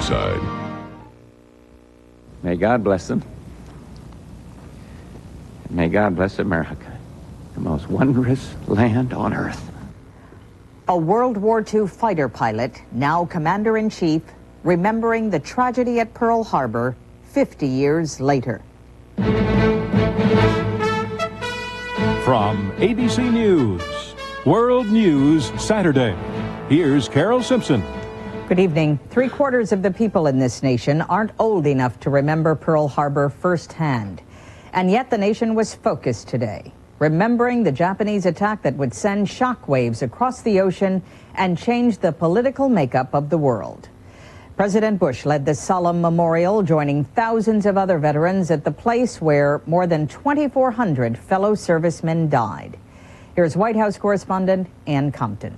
genocide. May God bless them. And may God bless America, the most wondrous land on earth. A World War II fighter pilot, now Commander-in-Chief, remembering the tragedy at Pearl Harbor 50 years later. From ABC News, World News Saturday, here's Carol Simpson. Good evening. 3/4 of the people in this nation aren't old enough to remember Pearl Harbor firsthand. And yet the nation was focused today, remembering the Japanese attack that would send shockwaves across the ocean and change the political makeup of the world. President Bush led the solemn memorial, joining thousands of other veterans at the place where more than 2,400 fellow servicemen died. Here's White House correspondent Ann Compton.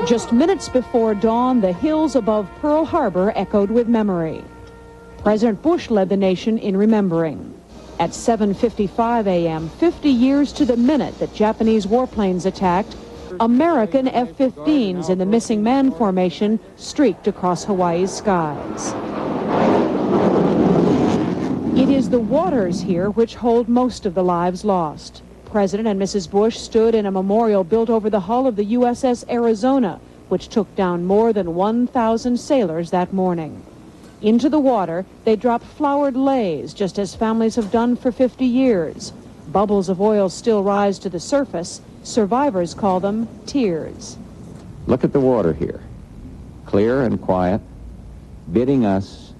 Just minutes before dawn, the hills above Pearl Harbor echoed with memory. President Bush led the nation in remembering. At 7:55 a.m., 50 years to the minute that Japanese warplanes attacked, American F-15s in the missing man formation streaked across Hawaii's skies. It is the waters here which hold most of the lives lost. President and Mrs. Bush stood in a memorial built over the hull of the USS Arizona, which took down more than 1,000 sailors that morning. Into the water, they dropped flowered leis, just as families have done for 50 years. Bubbles of oil still rise to the surface. Survivors call them tears. Look at the water here, clear and quiet, bidding us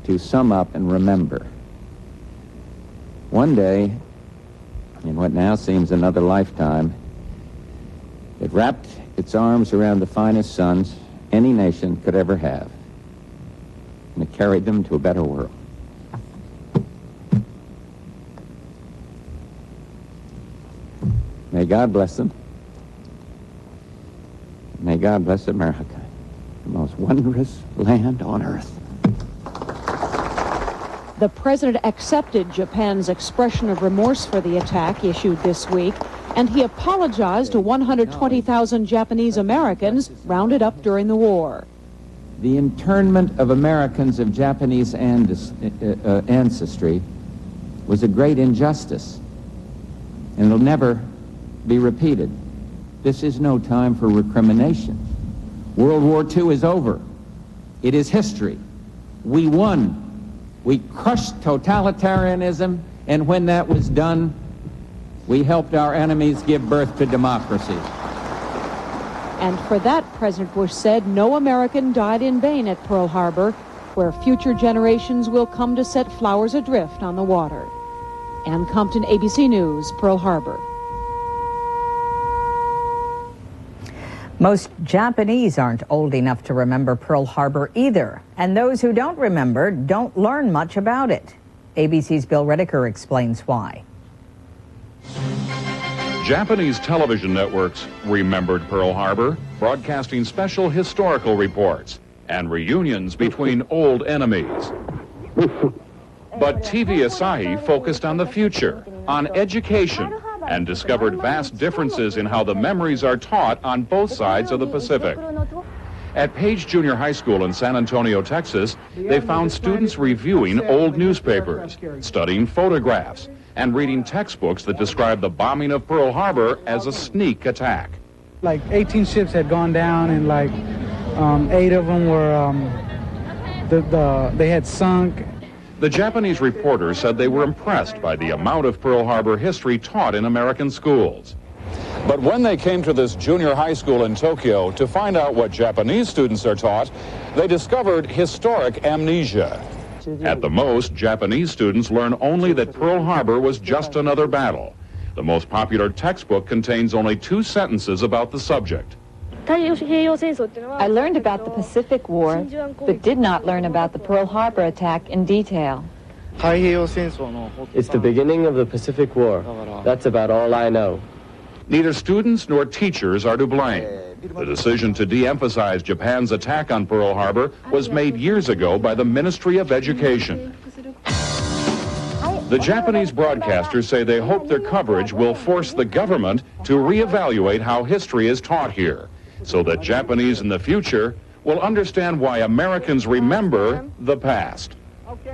to sum up and remember. One day, in what now seems another lifetime, it wrapped its arms around the finest sons any nation could ever have, and it carried them to a better world. May God bless them. May God bless America, the most wondrous land on earth. The president accepted Japan's expression of remorse for the attack issued this week, and he apologized to 120,000 Japanese Americans rounded up during the war. The internment of Americans of Japanese ancestry was a great injustice, and it'll never be repeated. This is no time for recrimination. World War II is over. It is history. We won. We crushed totalitarianism, and when that was done, we helped our enemies give birth to democracy. And for that, President Bush said, no American died in vain at Pearl Harbor, where future generations will come to set flowers adrift on the water. Ann Compton, ABC News, Pearl Harbor. Most Japanese aren't old enough to remember Pearl Harbor either, and those who don't remember don't learn much about it. ABC's Bill Redeker explains why. Japanese television networks remembered Pearl Harbor, broadcasting special historical reports and reunions between old enemies. But TV Asahi focused on the future, on education, and discovered vast differences in how the memories are taught on both sides of the Pacific. At Page Junior High School in San Antonio, Texas, they found students reviewing old newspapers, studying photographs, and reading textbooks that describe the bombing of Pearl Harbor as a sneak attack. Like 18 ships had gone down, and like 8 of them were, they had sunk. The Japanese reporters said they were impressed by the amount of Pearl Harbor history taught in American schools. But when they came to this junior high school in Tokyo to find out what Japanese students are taught, they discovered historic amnesia. At the most, Japanese students learn only that Pearl Harbor was just another battle. The most popular textbook contains only 2 sentences about the subject. I learned about the Pacific War, but did not learn about the Pearl Harbor attack in detail. It's the beginning of the Pacific War. That's about all I know. Neither students nor teachers are to blame. The decision to de-emphasize Japan's attack on Pearl Harbor was made years ago by the Ministry of Education. The Japanese broadcasters say they hope their coverage will force the government to reevaluate how history is taught here, so that Japanese in the future will understand why Americans remember the past.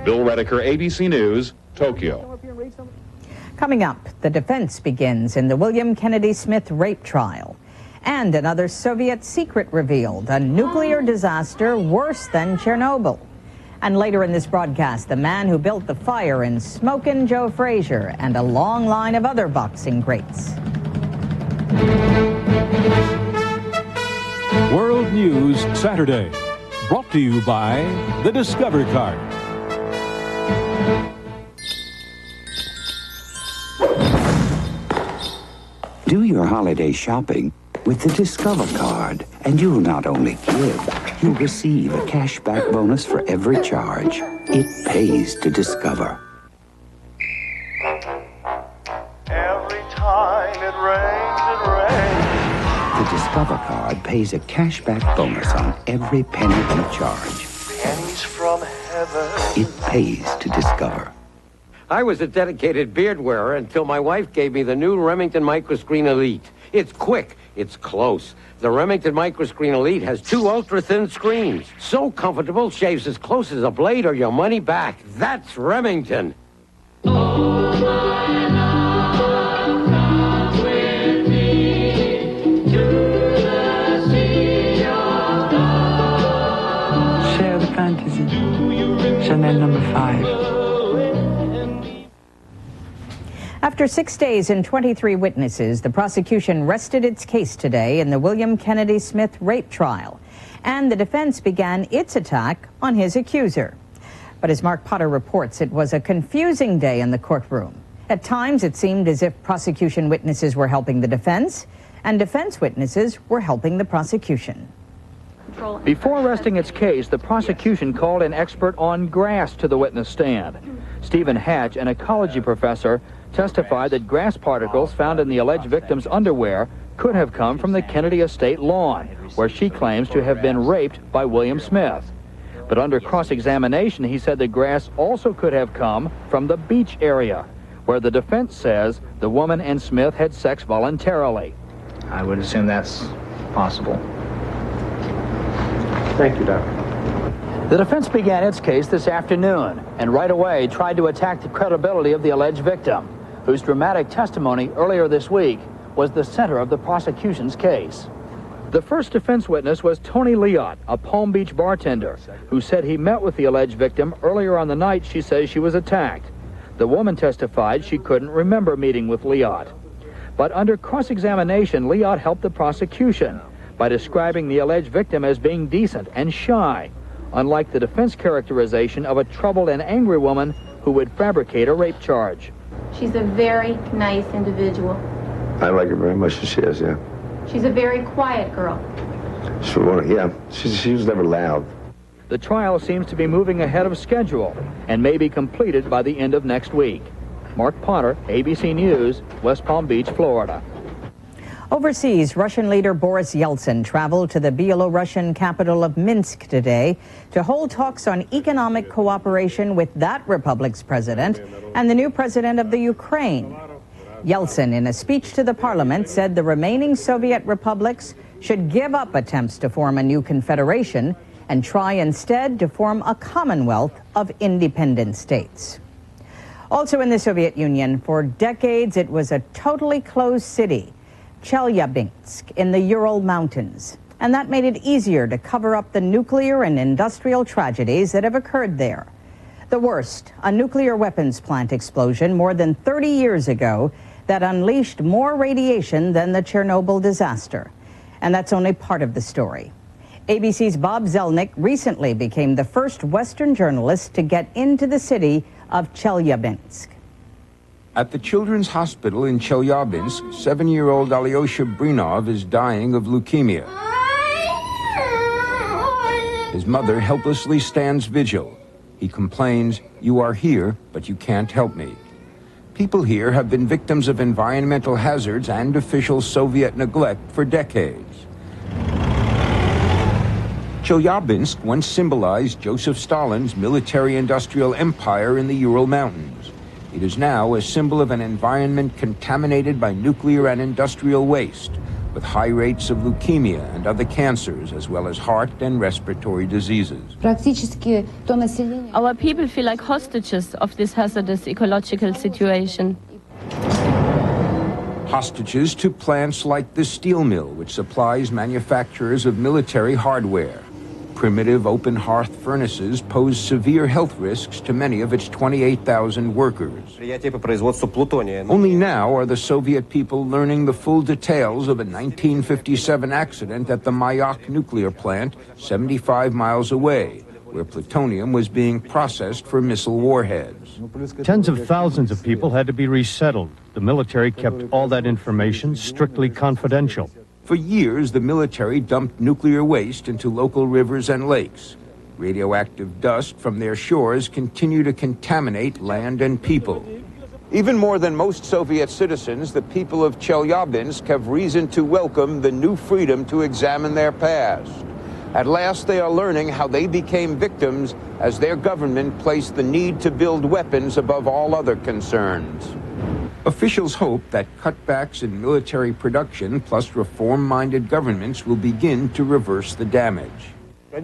Bill Redeker, ABC News, Tokyo. Coming up, the defense begins in the William Kennedy Smith rape trial. And another Soviet secret revealed, a nuclear disaster worse than Chernobyl. And later in this broadcast, the man who built the fire in Smokin' Joe Frazier and a long line of other boxing greats. World News Saturday, brought to you by the Discover Card. Do your holiday shopping with the Discover Card, and you'll not only give, you'll receive a cashback bonus for every charge. It pays to discover. Every time it rains. The Discover Card pays a cashback bonus on every penny you charge. Pennies from heaven. It pays to discover. I was a dedicated beard wearer until my wife gave me the new Remington Microscreen Elite. It's quick, it's close. The Remington Microscreen Elite has 2 ultra-thin screens. So comfortable, shaves as close as a blade or your money back. That's Remington. Oh, my love, come with me to the sea of love. Share the fantasy. Chanel number 5. After 6 days and 23 witnesses, the prosecution rested its case today in the William Kennedy Smith rape trial, and the defense began its attack on his accuser. But as Mark Potter reports, it was a confusing day in the courtroom. At times, it seemed as if prosecution witnesses were helping the defense, and defense witnesses were helping the prosecution. Before resting its case, the prosecution called an expert on grass to the witness stand. Stephen Hatch, an ecology professor, testified that grass particles found in the alleged victim's underwear could have come from the Kennedy estate lawn, where she claims to have been raped by William Smith. But under cross-examination, he said the grass also could have come from the beach area, where the defense says the woman and Smith had sex voluntarily. I would assume that's possible. Thank you, Doctor. The defense began its case this afternoon and right away tried to attack the credibility of the alleged victim, whose dramatic testimony earlier this week was the center of the prosecution's case. The first defense witness was Tony Liot, a Palm Beach bartender, who said he met with the alleged victim earlier on the night she says she was attacked. The woman testified she couldn't remember meeting with Liot. But under cross-examination, Liot helped the prosecution by describing the alleged victim as being decent and shy, unlike the defense characterization of a troubled and angry woman who would fabricate a rape charge. She's a very nice individual. I like her very much, she is, yeah. She's a very quiet girl. Sure, yeah. She was never loud. The trial seems to be moving ahead of schedule and may be completed by the end of next week. Mark Potter, ABC News, West Palm Beach, Florida. Overseas, Russian leader Boris Yeltsin traveled to the Belarusian capital of Minsk today to hold talks on economic cooperation with that republic's president and the new president of the Ukraine. Yeltsin, in a speech to the parliament, said the remaining Soviet republics should give up attempts to form a new confederation and try instead to form a commonwealth of independent states. Also in the Soviet Union, for decades it was a totally closed city, Chelyabinsk in the Ural Mountains, and that made it easier to cover up the nuclear and industrial tragedies that have occurred there. The worst, a nuclear weapons plant explosion more than 30 years ago that unleashed more radiation than the Chernobyl disaster. And that's only part of the story. ABC's Bob Zelnick recently became the first Western journalist to get into the city of Chelyabinsk. At the Children's Hospital in Chelyabinsk, 7-year-old Alyosha Brinov is dying of leukemia. His mother helplessly stands vigil. He complains, "You are here, but you can't help me." People here have been victims of environmental hazards and official Soviet neglect for decades. Chelyabinsk once symbolized Joseph Stalin's military-industrial empire in the Ural Mountains. It is now a symbol of an environment contaminated by nuclear and industrial waste, with high rates of leukemia and other cancers, as well as heart and respiratory diseases. Our people feel like hostages of this hazardous ecological situation. Hostages to plants like the steel mill, which supplies manufacturers of military hardware. Primitive open hearth furnaces pose severe health risks to many of its 28,000 workers. Only now are the Soviet people learning the full details of a 1957 accident at the Mayak nuclear plant 75 miles away, where plutonium was being processed for missile warheads. Tens of thousands of people had to be resettled. The military kept all that information strictly confidential. For years, the military dumped nuclear waste into local rivers and lakes. Radioactive dust from their shores continue to contaminate land and people. Even more than most Soviet citizens, the people of Chelyabinsk have reason to welcome the new freedom to examine their past. At last, they are learning how they became victims as their government placed the need to build weapons above all other concerns. Officials hope that cutbacks in military production plus reform-minded governments will begin to reverse the damage. The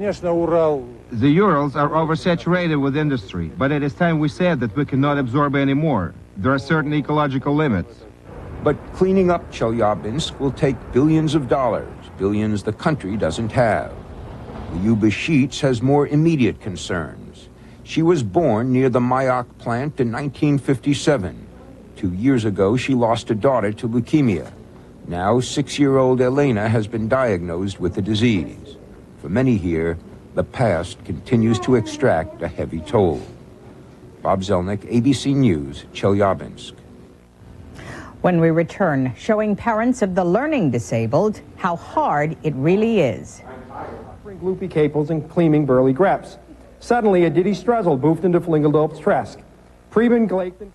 Urals are oversaturated with industry, but it is time we said that we cannot absorb any more. There are certain ecological limits. But cleaning up Chelyabinsk will take billions of dollars, billions the country doesn't have. Lyuba Sheets has more immediate concerns. She was born near the Mayak plant in 1957. 2 years ago, she lost a daughter to leukemia. Now, 6-year-old Elena has been diagnosed with the disease. For many here, the past continues to extract a heavy toll. Bob Zelnick, ABC News, Chelyabinsk. When we return, showing parents of the learning disabled how hard it really is. Gloopy capels and cleaming burly greps. Suddenly, a diddy struzzle boofed into Flingeldop's Tresk. Preben glaked and...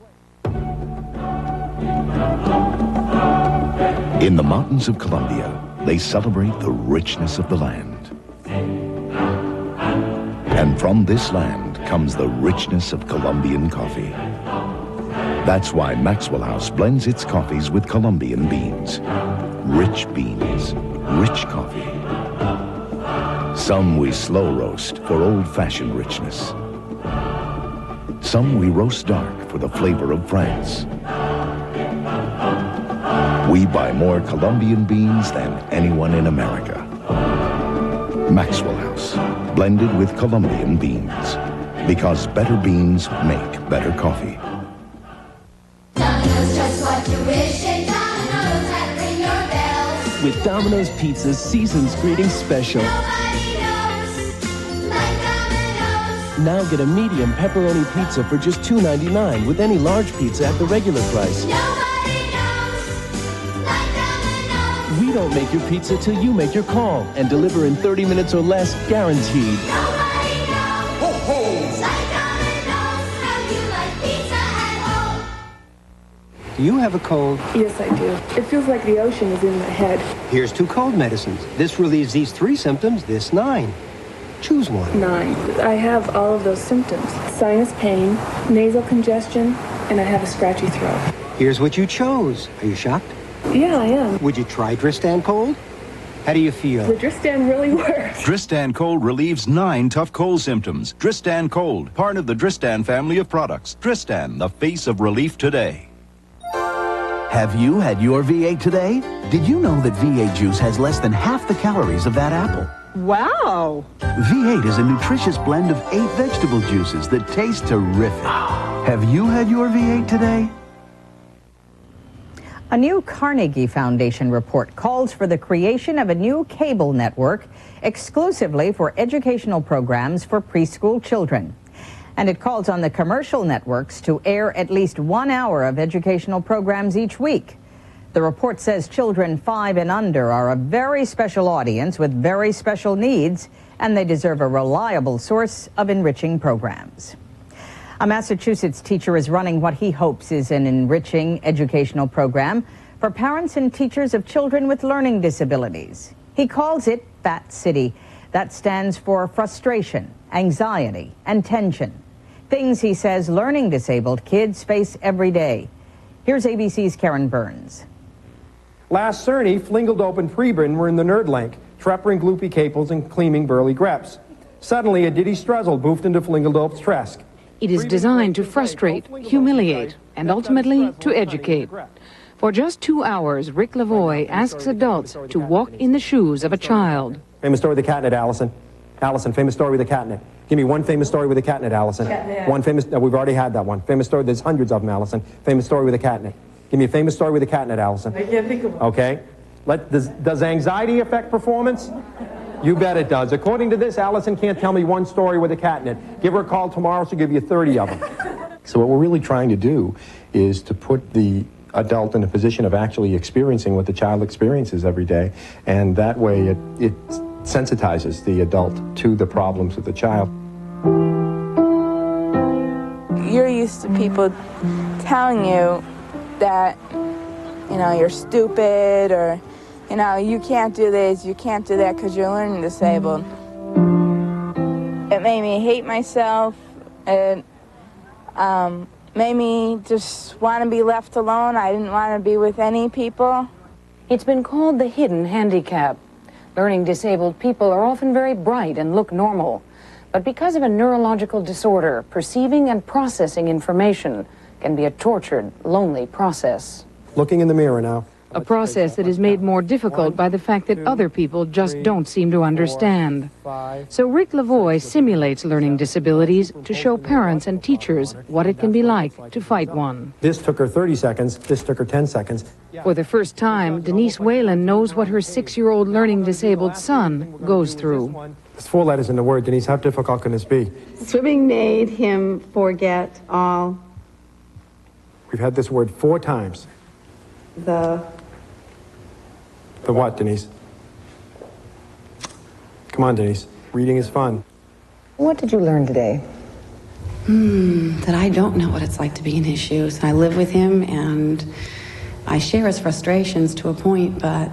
In the mountains of Colombia, they celebrate the richness of the land. And from this land comes the richness of Colombian coffee. That's why Maxwell House blends its coffees with Colombian beans. Rich beans, rich coffee. Some we slow roast for old-fashioned richness. Some we roast dark for the flavor of France. We buy more Colombian beans than anyone in America. Maxwell House, blended with Colombian beans. Because better beans make better coffee. Domino's, just what you wish, and Domino's had ring your bells. With Domino's Pizza's Season's Greeting Special. Nobody knows like Domino's. Now get a medium pepperoni pizza for just $2.99 with any large pizza at the regular price. Nobody knows like Domino's. We don't make your pizza till you make your call and deliver in 30 minutes or less, guaranteed. Nobody knows Ho, ho. like Domino's. How you like pizza at home. Do you have a cold? Yes, I do. It feels like the ocean is in my head. Here's 2 cold medicines. This relieves these 3 symptoms, this 9. Choose one. 9. I have all of those symptoms. Sinus pain, nasal congestion, and I have a scratchy throat. Here's what you chose. Are you shocked? Yeah, I am. Would you try Dristan Cold? How do you feel? The Dristan really works. Dristan Cold relieves 9 tough cold symptoms. Dristan Cold, part of the Dristan family of products. Dristan, the face of relief today. Have you had your V8 today? Did you know that V8 juice has less than half the calories of that apple? Wow. V8 is a nutritious blend of 8 vegetable juices that taste terrific. Have you had your V8 today? A new Carnegie Foundation report calls for the creation of a new cable network exclusively for educational programs for preschool children. And it calls on the commercial networks to air at least 1 hour of educational programs each week. The report says children 5 and under are a very special audience with very special needs, and they deserve a reliable source of enriching programs. A Massachusetts teacher is running what he hopes is an enriching educational program for parents and teachers of children with learning disabilities. He calls it Fat City. That stands for frustration, anxiety, and tension. Things, he says, learning disabled kids face every day. Here's ABC's Karen Burns. Last Cerny, Flingeldope and Preben were in the Nerdlank, treppering gloopy capels and cleaming burly greps. Suddenly, a Diddy Struzzle boofed into Flingeldope's Tresk. It is designed to frustrate, humiliate, and ultimately to educate. For just 2 hours, Rick Lavoie asks adults to walk in the shoes of a child. Famous story with the catnip, Allison. Allison, famous story with the catnip. Give me one famous story with the catnip, Allison. Catnip. One famous, no, we've already had that one. Famous story, there's hundreds of them, Allison. Famous story with the catnip. Give me a famous story with the catnip, Allison. I can't think of one. Okay. Does anxiety affect performance? You bet it does. According to this, Allison can't tell me one story with a catnip. Give her a call tomorrow, she'll give you 30 of them. So what we're really trying to do is to put the adult in a position of actually experiencing what the child experiences every day, and that way it sensitizes the adult to the problems of the child. You're used to people telling you that, you know, you're stupid, or, you know, you can't do this, you can't do that because you're learning disabled. It made me hate myself. It made me just want to be left alone. I didn't want to be with any people. It's been called the hidden handicap. Learning disabled people are often very bright and look normal. But because of a neurological disorder, perceiving and processing information can be a tortured, lonely process. Looking in the mirror now. A process that is made more difficult by the fact that other people just don't seem to understand. So Rick Lavoie simulates learning disabilities to show parents and teachers what it can be like to fight one. This took her 30 seconds, this took her 10 seconds. For the first time, Denise Whalen knows what her 6-year-old learning disabled son goes through. There's 4 letters in the word, Denise. How difficult can this be? Swimming made him forget all. We've had this word 4 times. The what, Denise? Come on, Denise. Reading is fun. What did you learn today? That I don't know what it's like to be in his shoes. I live with him, and I share his frustrations to a point, but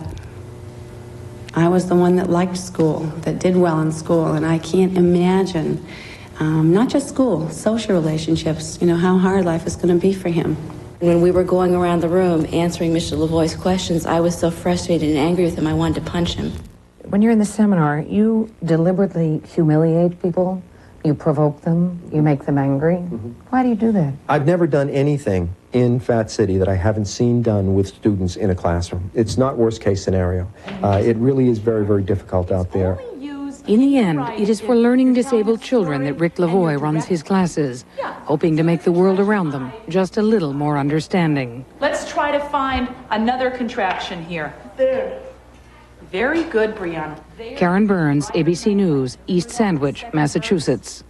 I was the one that liked school, that did well in school, and I can't imagine, not just school, social relationships, you know, how hard life is going to be for him. When we were going around the room answering Mr. Lavoie's questions, I was so frustrated and angry with him, I wanted to punch him. When you're in the seminar, you deliberately humiliate people, you provoke them, you make them angry. Why do you do that? I've never done anything in Fat City that I haven't seen done with students in a classroom. It's not worst case scenario. It really is very, very difficult out there. In the end, it is for learning disabled children that Rick Lavoie runs his classes, hoping to make the world around them just a little more understanding. Let's try to find another contraction here. There. Very good, Brianna. Karen Burns, ABC News, East Sandwich, Massachusetts.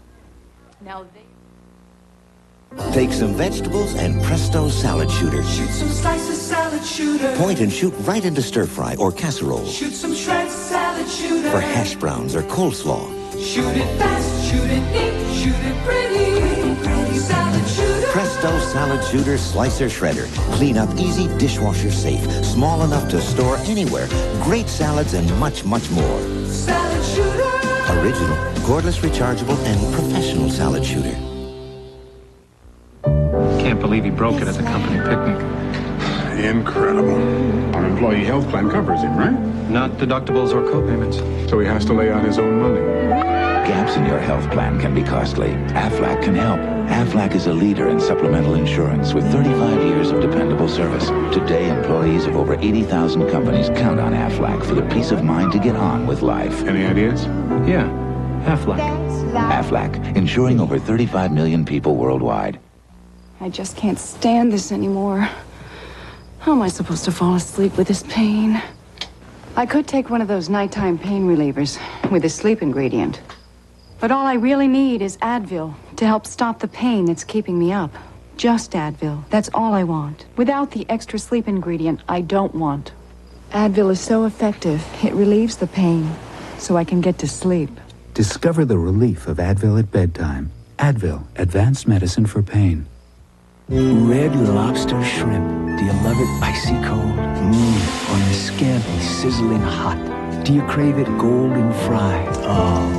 Take some vegetables and presto salad shooter. Shoot some slices, salad shooter. Point and shoot right into stir fry or casserole. Shoot some shreds, salad shooter. For hash browns or coleslaw. Shoot it fast, shoot it neat, shoot it pretty. Pretty salad shooter. Presto salad shooter slicer shredder. Clean up easy, dishwasher safe. Small enough to store anywhere. Great salads and much, much more. Salad shooter. Original, cordless, rechargeable, and professional salad shooter. Can't believe he broke it at the company picnic. Incredible. Our employee health plan covers him, right? Not deductibles or co-payments. So he has to lay out his own money. Gaps in your health plan can be costly. Aflac can help. Aflac is a leader in supplemental insurance with 35 years of dependable service. Today, employees of over 80,000 companies count on Aflac for the peace of mind to get on with life. Any ideas? Yeah, Aflac. Aflac, insuring over 35 million people worldwide. I just can't stand this anymore. How am I supposed to fall asleep with this pain? I could take one of those nighttime pain relievers with a sleep ingredient. But all I really need is Advil to help stop the pain that's keeping me up. Just Advil. That's all I want. Without the extra sleep ingredient, I don't want. Advil is so effective, it relieves the pain, so I can get to sleep. Discover the relief of Advil at bedtime. Advil, advanced medicine for pain. Red lobster shrimp. Do you love it icy cold? Or in the scampi, sizzling hot? Do you crave it golden fried?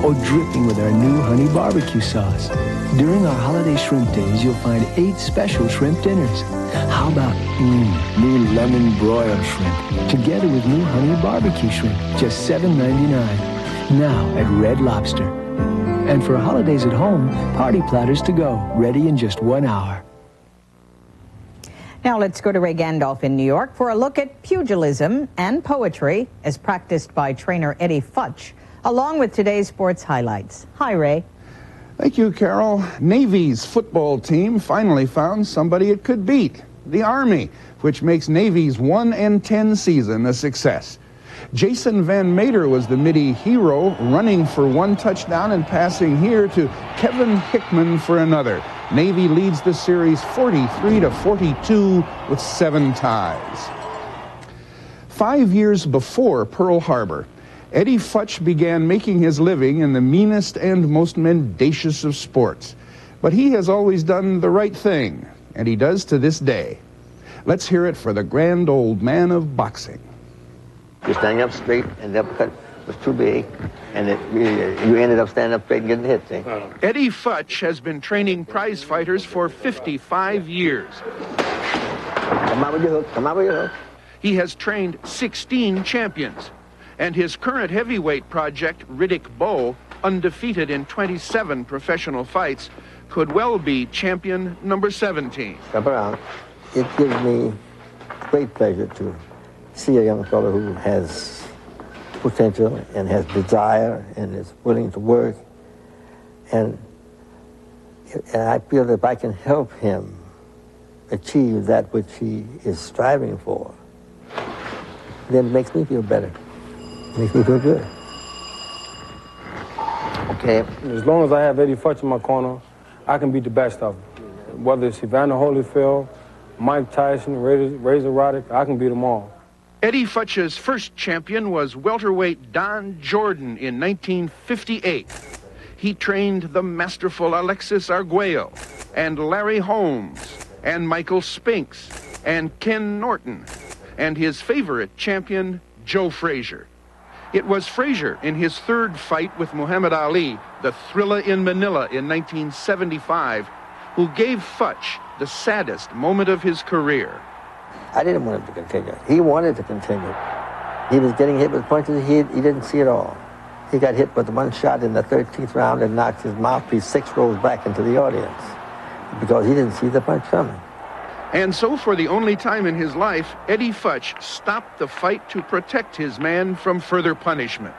Or dripping with our new honey barbecue sauce? During our holiday shrimp days, you'll find 8 special shrimp dinners. How about new lemon broiled shrimp, together with new honey barbecue shrimp, just $7.99. Now at Red Lobster. And for holidays at home, party platters to go, ready in just 1 hour. Now let's go to Ray Gandolf in New York for a look at pugilism and poetry as practiced by trainer Eddie Futch, along with today's sports highlights. Hi, Ray. Thank you, Carol. Navy's football team finally found somebody it could beat, the Army, which makes Navy's 1-10 season a success. Jason Van Mater was the Midi hero, running for 1 touchdown and passing here to Kevin Hickman for another. Navy leads the series 43-42 with 7 ties. 5 years before Pearl Harbor, Eddie Futch began making his living in the meanest and most mendacious of sports. But he has always done the right thing, and he does to this day. Let's hear it for the grand old man of boxing. You're standing up straight, and the uppercut was too big, and you ended up standing up straight and getting hit, see? Eddie Futch has been training prize fighters for 55 years. Come out with your hook, come out with your hook. He has trained 16 champions, and his current heavyweight project, Riddick Bowe, undefeated in 27 professional fights, could well be champion number 17. Step around. It gives me great pleasure to see a young fellow who has potential and has desire and is willing to work. And I feel that if I can help him achieve that which he is striving for, then it makes me feel better. It makes me feel good. Okay. As long as I have Eddie Futch in my corner, I can beat the best of them. Whether it's Evander Holyfield, Mike Tyson, Razor Roddick, I can beat them all. Eddie Futch's first champion was welterweight Don Jordan in 1958. He trained the masterful Alexis Arguello and Larry Holmes and Michael Spinks and Ken Norton and his favorite champion, Joe Frazier. It was Frazier in his third fight with Muhammad Ali, the Thrilla in Manila in 1975, who gave Futch the saddest moment of his career. I didn't want him to continue. He wanted to continue. He was getting hit with punches he didn't see at all. He got hit with one shot in the 13th round and knocked his mouthpiece 6 rows back into the audience because he didn't see the punch coming. And so for the only time in his life, Eddie Futch stopped the fight to protect his man from further punishment.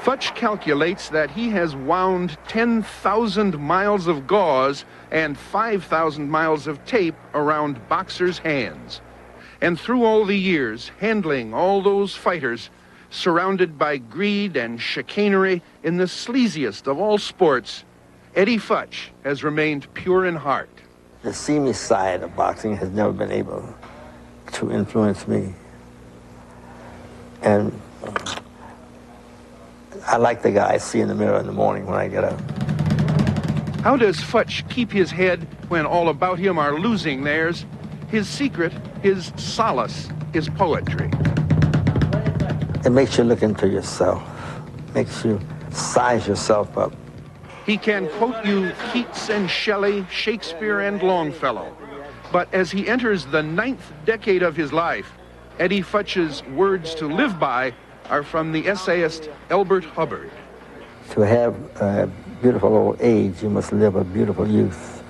Futch calculates that he has wound 10,000 miles of gauze and 5,000 miles of tape around boxers' hands. And through all the years, handling all those fighters, surrounded by greed and chicanery in the sleaziest of all sports, Eddie Futch has remained pure in heart. The seamy side of boxing has never been able to influence me. And I like the guy I see in the mirror in the morning when I get up. How does Futch keep his head when all about him are losing theirs? His secret, his solace, is poetry. It makes you look into yourself, makes you size yourself up. He can quote you Keats and Shelley, Shakespeare and Longfellow. But as he enters the 9th decade of his life, Eddie Futch's words to live by are from the essayist Elbert Hubbard. To have a beautiful old age, you must live a beautiful youth.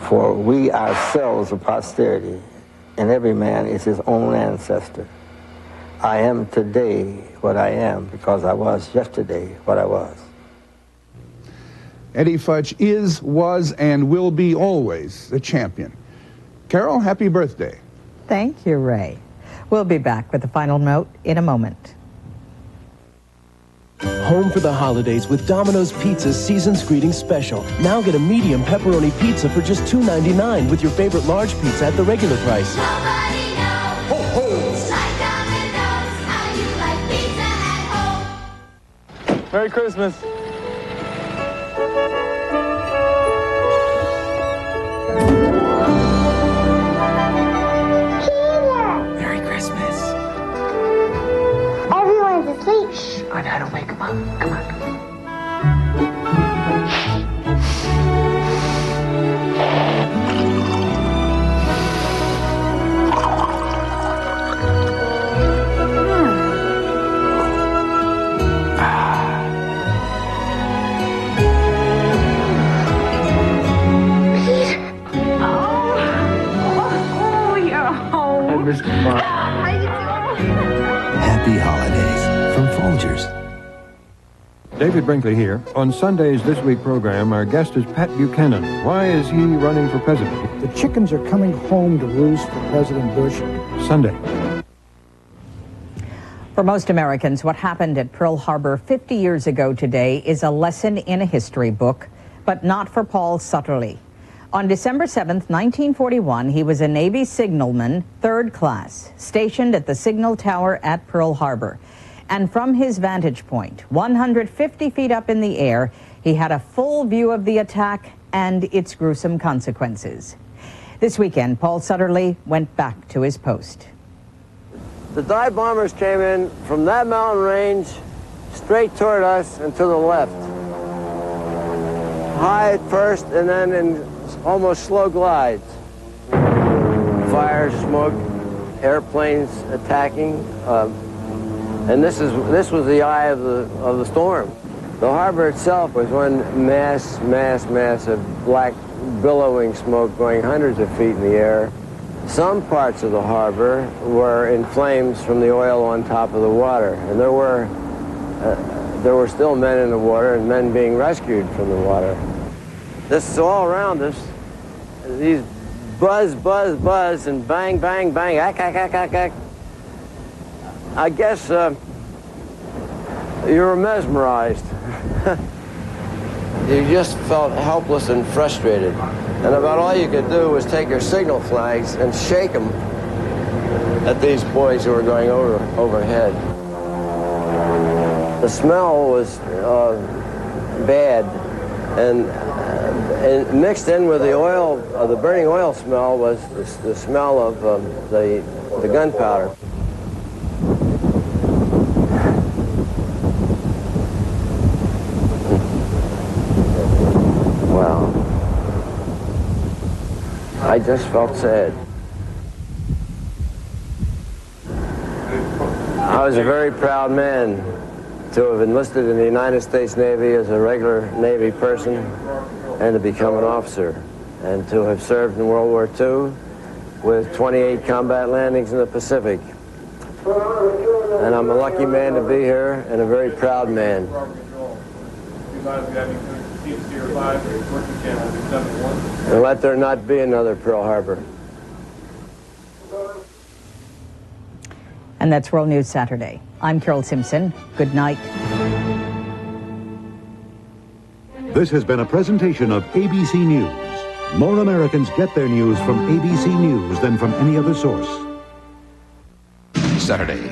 For we ourselves are posterity, and every man is his own ancestor. I am today what I am because I was yesterday what I was. Eddie Futch is, was, and will be always the champion. Carol, happy birthday. Thank you, Ray. We'll be back with the final note in a moment. Home for the holidays with Domino's Pizza's Season's Greetings Special. Now get a medium pepperoni pizza for just $2.99 with your favorite large pizza at the regular price. Nobody knows. Ho, ho. Like Domino's, how you like pizza at home. Merry Christmas. Merry Christmas. asleep. Shh, I know how to wake him up. Come on. Happy holidays from Folgers. David Brinkley here. On Sunday's This Week program, our guest is Pat Buchanan. Why is he running for president? The chickens are coming home to roost for President Bush. Sunday. For most Americans, what happened at Pearl Harbor 50 years ago today is a lesson in a history book, but not for Paul Sutterly. On December 7th, 1941, he was a Navy signalman, 3rd class, stationed at the signal tower at Pearl Harbor. And from his vantage point, 150 feet up in the air, he had a full view of the attack and its gruesome consequences. This weekend, Paul Sutterly went back to his post. The dive bombers came in from that mountain range straight toward us and to the left. High at first and then in almost slow glides. Fire, smoke, airplanes attacking, and this was the eye of the storm. The harbor itself was one mass of black billowing smoke going hundreds of feet in the air. Some parts of the harbor were in flames from the oil on top of the water, and there were still men in the water and men being rescued from the water. This is all around us. These buzz, buzz, buzz, and bang, bang, bang, ack, ack, ack, ack, ack. I guess you were mesmerized. You just felt helpless and frustrated. And about all you could do was take your signal flags and shake them at these boys who were going overhead. The smell was bad, and mixed in with the oil, the burning oil smell was the smell of the gunpowder. Wow. I just felt sad. I was a very proud man to have enlisted in the United States Navy as a regular Navy person and to become an officer, and to have served in World War II with 28 combat landings in the Pacific. And I'm a lucky man to be here and a very proud man. And let there not be another Pearl Harbor. And that's World News Saturday. I'm Carol Simpson. Good night. This has been a presentation of ABC News. More Americans get their news from ABC News than from any other source. Saturday,